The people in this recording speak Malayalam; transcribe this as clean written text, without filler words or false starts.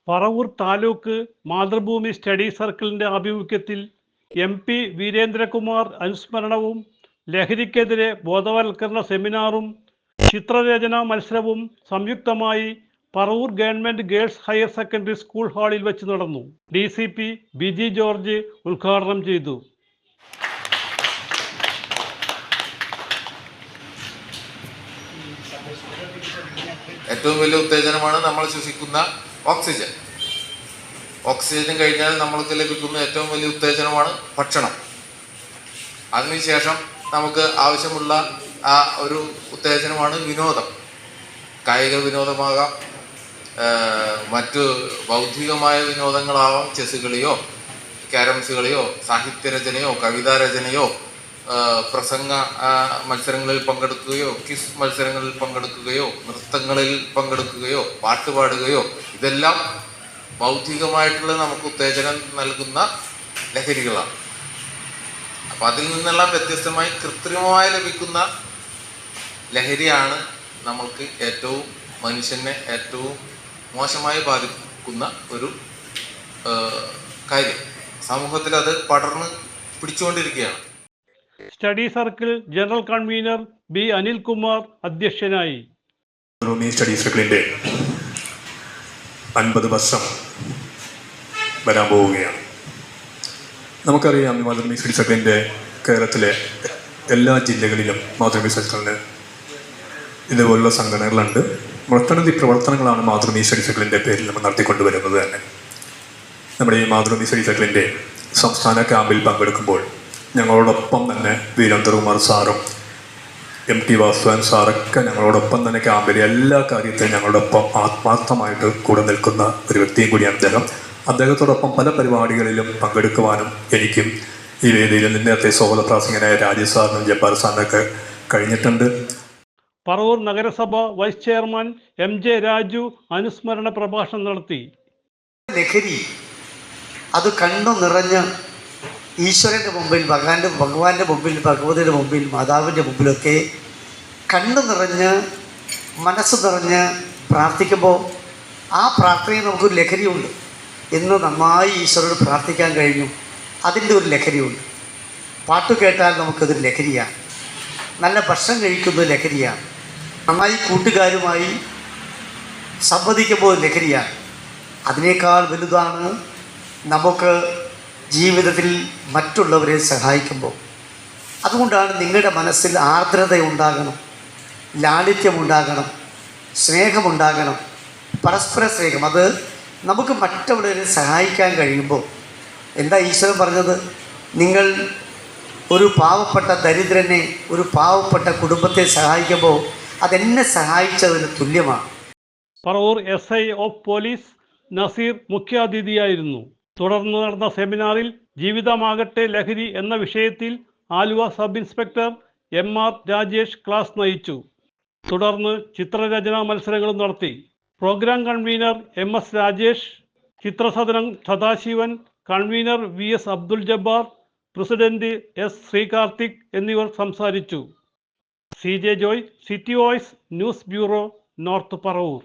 പറവൂർ താലൂക്ക് മാതൃഭൂമി സ്റ്റഡി സർക്കിളിൻ്റെ ആഭിമുഖ്യത്തിൽ MP വീരേന്ദ്രകുമാർ അനുസ്മരണവും ലഹരിക്കെതിരെ ബോധവൽക്കരണ സെമിനാറും ചിത്രരചനാ മത്സരവും സംയുക്തമായി Paravur government girls higher secondary school ഹാളിൽ വെച്ച് നടന്നു. DCP ബിജി ജോർജ് ഉദ്ഘാടനം ചെയ്തു. ഏറ്റവും വലിയ ഉത്തേജനമാണ് നമ്മൾ ശ്വസിക്കുന്ന ഓക്സിജൻ. ഓക്സിജൻ കഴിഞ്ഞാൽ നമ്മൾക്ക് ലഭിക്കുന്ന ഏറ്റവും വലിയ ഉത്തേജനമാണ് ഭക്ഷണം. അതിനുശേഷം നമുക്ക് ആവശ്യമുള്ള ആ ഒരു ഉത്തേജനമാണ് വിനോദം. കായിക വിനോദമാകാം, മറ്റു ബൗദ്ധികമായ വിനോദങ്ങളാവാം, ചെസ് കളിയോ ക്യാരംസ് കളിയോ സാഹിത്യരചനയോ കവിതാരചനയോ പ്രസംഗ മത്സരങ്ങളിൽ പങ്കെടുക്കുകയോ ക്വിസ് മത്സരങ്ങളിൽ പങ്കെടുക്കുകയോ നൃത്തങ്ങളിൽ പങ്കെടുക്കുകയോ പാട്ട് പാടുകയോ ഇതെല്ലാം ബൗദ്ധികമായിട്ടുള്ള നമുക്ക് ഉത്തേജനം നൽകുന്ന ലഹരികളാണ്. അപ്പം അതിൽ നിന്നെല്ലാം വ്യത്യസ്തമായി കൃത്രിമമായി ലഭിക്കുന്ന ലഹരിയാണ് നമ്മൾക്ക് ഏറ്റവും മനുഷ്യനെ ഏറ്റവും മോശമായി ബാധിക്കുന്ന ഒരു കാര്യം. സമൂഹത്തിൽ അത് പടർന്ന് പിടിച്ചുകൊണ്ടിരിക്കുകയാണ്. Study circle general convener B. Anilkumar അധ്യക്ഷനായി. സ്റ്റഡി സർക്കിളിൻ്റെ 50 വർഷം വരാൻ പോവുകയാണ്. നമുക്കറിയാം, മാതൃഭൂമി സ്റ്റഡി സർക്കിളിൻ്റെ കേരളത്തിലെ എല്ലാ ജില്ലകളിലും മാതൃഭൂമി സ്റ്റഡി സർക്കിളിന് ഇതുപോലുള്ള സംഘടനകളുണ്ട്. ഒട്ടനവധി പ്രവർത്തനങ്ങളാണ് മാതൃഭൂമി സ്റ്റഡി സർക്കിളിൻ്റെ പേരിൽ നമ്മൾ നടത്തിക്കൊണ്ടുവരുന്നത് തന്നെ. നമ്മുടെ ഈ മാതൃഭൂമി സ്റ്റഡി സർക്കിളിൻ്റെ സംസ്ഥാന ക്യാമ്പിൽ പങ്കെടുക്കുമ്പോൾ ഞങ്ങളോടൊപ്പം തന്നെ വീരേന്ദ്രകുമാർ സാറും MT വാസുദേവൻ സാറൊക്കെ ഞങ്ങളോടൊപ്പം തന്നെ ക്യാമ്പിലെ എല്ലാ കാര്യത്തിലും ഞങ്ങളോടൊപ്പം ആത്മാർത്ഥമായിട്ട് കൂടെ നിൽക്കുന്ന ഒരു വ്യക്തിയും കൂടിയാണ് അദ്ദേഹത്തോടൊപ്പം പല പരിപാടികളിലും പങ്കെടുക്കുവാനും എനിക്കും ഈ വേദിയിൽ നേരത്തെ സോഹല പ്രാസംഗികനായ രാജേഷ് സാറിനും ജബ്ബാർ സാറിനൊക്കെ കഴിഞ്ഞിട്ടുണ്ട്. പറവൂർ നഗരസഭ വൈസ് ചെയർമാൻ MJ രാജു അനുസ്മരണ പ്രഭാഷണം നടത്തി. ലഹരി അത് കണ്ണു നിറഞ്ഞ് ഈശ്വരൻ്റെ മുമ്പിൽ, ഭഗവാന്റെ മുമ്പിൽ, ഭഗവതിയുടെ മുമ്പിൽ, മാതാവിൻ്റെ മുമ്പിലൊക്കെ കണ്ണു നിറഞ്ഞ് മനസ്സ് നിറഞ്ഞ് പ്രാർത്ഥിക്കുമ്പോൾ ആ പ്രാർത്ഥനയിൽ നമുക്കൊരു ലഹരിയുണ്ട്. എന്ന് നന്നായി ഈശ്വരനോട് പ്രാർത്ഥിക്കാൻ കഴിഞ്ഞു, അതിൻ്റെ ഒരു ലഹരിയുണ്ട്. പാട്ട് കേട്ടാൽ നമുക്കതൊരു ലഹരിയാണ്. നല്ല ഭക്ഷണം കഴിക്കുന്നത് ലഹരിയാണ്. നന്നായി കൂട്ടുകാരുമായി സംവദിക്കുമ്പോൾ ലഹരിയാണ്. അതിനേക്കാൾ വലുതാണ് നമുക്ക് ജീവിതത്തിൽ മറ്റുള്ളവരെ സഹായിക്കുമ്പോൾ. അതുകൊണ്ടാണ് നിങ്ങളുടെ മനസ്സിൽ ആർദ്രതയുണ്ടാകണം, ലാളിത്യമുണ്ടാകണം, സ്നേഹമുണ്ടാകണം, പരസ്പര സ്നേഹം. അത് നമുക്ക് മറ്റുള്ളവരെ സഹായിക്കാൻ കഴിയുമ്പോൾ, എന്താ ഈശ്വരൻ പറഞ്ഞത്? നിങ്ങൾ ഒരു പാവപ്പെട്ട ദരിദ്രനെ, ഒരു പാവപ്പെട്ട കുടുംബത്തെ സഹായിക്കുമ്പോൾ അതെന്നെ സഹായിച്ചതിന് തുല്യമാണ്. Paravur SI of police Naseer മുഖ്യാതിഥിയായിരുന്നു. തുടർന്ന് നടന്ന സെമിനാറിൽ ജീവിതമാകട്ടെ ലഹരി എന്ന വിഷയത്തിൽ Aluva sub inspector MR Rajesh class നയിച്ചു. തുടർന്ന് ചിത്രരചനാ മത്സരങ്ങളും നടത്തി. Program convener MS Rajesh, Chithrasadanam Sadasivan, convener VS Abdul Jabbar, president S Sreekarthik എന്നിവർ സംസാരിച്ചു. CJ Joy, city voice news bureau, north Paravur.